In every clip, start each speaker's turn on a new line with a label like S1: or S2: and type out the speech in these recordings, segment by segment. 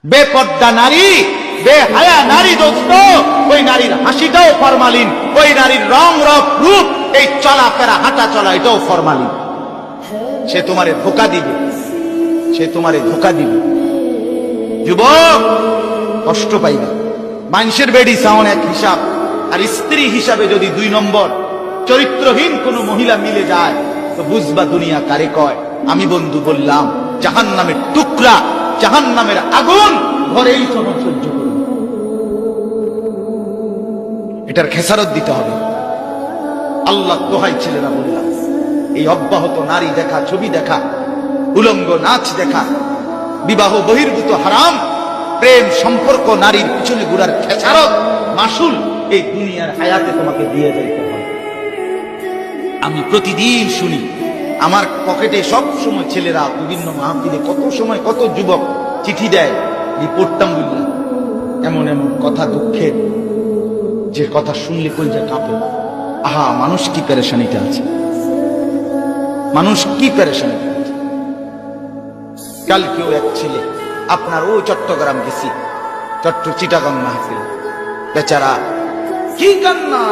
S1: বেপর্দা নারী, বেহায়া নারী দোস্ত, ওই নারীর হাসিটাও ফরমালিন, ওই নারীর রং রূপ, এই চলাফেরা হাঁটা চলা এটাও ফরমালিন। সে তোমারে ধোঁকা দিবে, সে তোমারে ধোঁকা দিবে। যুবক, কষ্ট পাইবে। মানুষের বেডি সাউন্ড এক হিসাব, আর স্ত্রী হিসাবে যদি 2 নম্বর চরিত্রহীন কোন মহিলা মিলে যায়, তো বুঝবা দুনিয়া কারে কয়। আমি বন্ধু বললাম, জাহান্নামের টুকরা, জাহান্নামের আগুন ঘরেই সহ্য করবে। এটার খেসারত দিতে হবে। আল্লাহ দোহাই ছেলেরা বললাম, এই অব্যাহত নারী দেখা, ছবি দেখা, উলঙ্গ নাচ দেখা, বিবাহ বহির্ভূত হারাম প্রেম সম্পর্ক, নারীর পিছনে ঘুরার খেসারত, মাসুল এই দুনিয়ার হায়াতে তোমাকে দিয়ে যাইতে হবে। আমি প্রতিদিন শুনি, আমার পকেটে সব সময় ছেলেরা বিভিন্ন মাহফিলে কত সময় কত যুবক চিঠি দেয়, রিপোর্টটা বললাম, এমন এমন কথা, দুঃখের যে কথা শুনলে কলজা কাঁপে। আহা, মানুষ কি পেরেশানিতে আছে, মানুষ কি পেরেশানিতে আছে। কালকেও এক ছেলে আপনার ওই চট্টগ্রাম গেছি, চিটাগাং মাহফিল, বেচারা কি কান্না,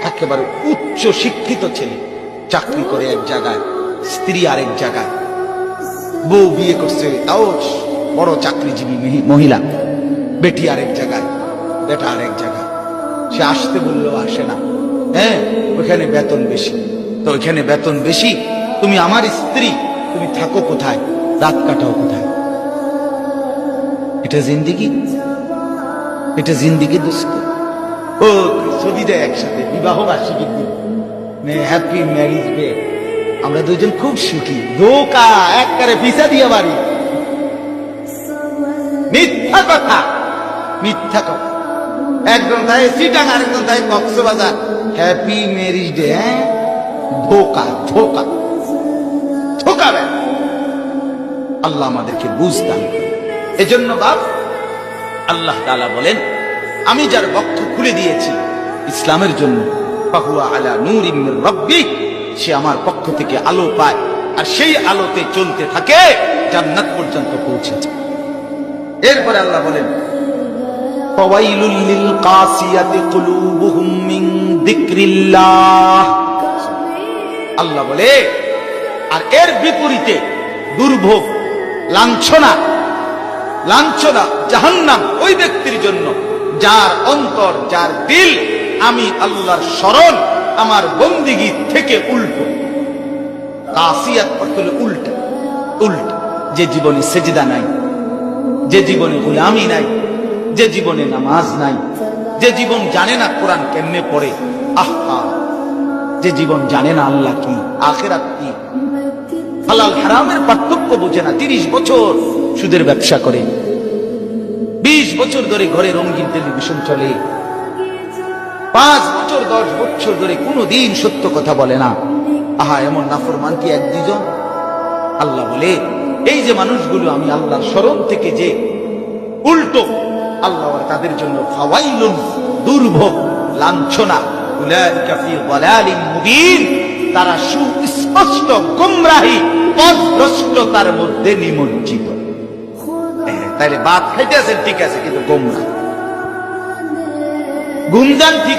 S1: একেবারে উচ্চ শিক্ষিত ছেলে, চাকরি করে এক জায়গায়, স্ত্রী আরেক জায়গায়, বউ বিয়ে করছে তাও বড় চাকরিজীবী মহিলা, বেটি আরেক জায়গায়, বেটা আরেক জায়গায়। সে আসতে বললেও আসে না। হ্যাঁ, ওইখানে বেতন বেশি। তো ওইখানে বেতন বেশি, তুমি আমার স্ত্রী, তুমি থাকো কোথায়, রাত কাটাও কোথায়? এটা জিন্দিগি, এটা জিন্দিগি দোস্ত। ও ছবি দেয় একসাথে, বিবাহ বার্ষিকীর দিন, হ্যাপি ম্যারেজ ডে, আমরা দুজন খুব সুখী। ধোঁকা, একবারে ভিসা দিয়ে বাড়ি। মিথ্যা কথা, মিথ্যা কথা। একজন তাই চিটাং, আরেকজন তাই কক্সবাজার, হ্যাপি ম্যারেজ ডে। হ্যাঁ, ধোঁকা, ধোঁকা, ধোঁকা। আল্লাহ আমাদেরকে বুঝতাম। এজন্য বাপ, আল্লাহ তাআলা বলেন, আমি যার বক্ষ খুলে দিয়েছি ইসলামের জন্য, ফাহুয়া আলা নূরিন মির রাব্বি, সে আমার পক্ষ থেকে আলো পায়, আর সেই আলোতে চলতে থাকে, জান্নাত পর্যন্ত পৌঁছেছে। এরপরে আল্লাহ বলেন, ফাওয়াইলুল লিল কাসিয়াতি কুলুবুহুম মিন যিকরিল্লাহ। আল্লাহ বলে, আর এর বিপরীতে দুর্ভোগ, লাঞ্ছনা, লাঞ্ছনা, জাহান্নাম ওই ব্যক্তির জন্য যার অন্তর, যার দিল আমি আল্লাহর শরণ, আমার বন্দিগি থেকে উল্টো। কাসিয়াত অর্থ হলো উল্টা, উল্টা। যে জীবনে সেজদা নাই, যে জীবনে গোলামি নাই, যে জীবনে নামাজ নাই, যে জীবন জানে না কোরআন কেমনে পড়ে, আহা, যে জীবন জানে না আল্লাহ কি, আখিরাত কি, হালাল হারামের পার্থক্য বোঝে না, 30 বছর সুদের ব্যবসা করে, 20 বছর ধরে ঘরে রঙিন টেলিভিশন চলে, 5 বছর 10 বছর ধরে কোনদিন সত্য কথা বলে না। আহা, এমন নাফরমান কি 1-2 জন? আল্লাহ বলে, এই যে মানুষগুলো আমি আল্লাহর শরণ থেকে যে উল্টো, আল্লাহ তাদের জন্য ফাওয়াইলুন, দুর্ভোগ, লাঞ্ছনা, উলাইকা ফি যালালিন মুবিন, তারা সুস্পষ্ট গোমরাহি, পথভ্রষ্টতার মধ্যে নিমজ্জিত। তাইলে ভাত খাইতে আছেন ঠিক আছে, কিন্তু গোমরা, গুমজান ঠিক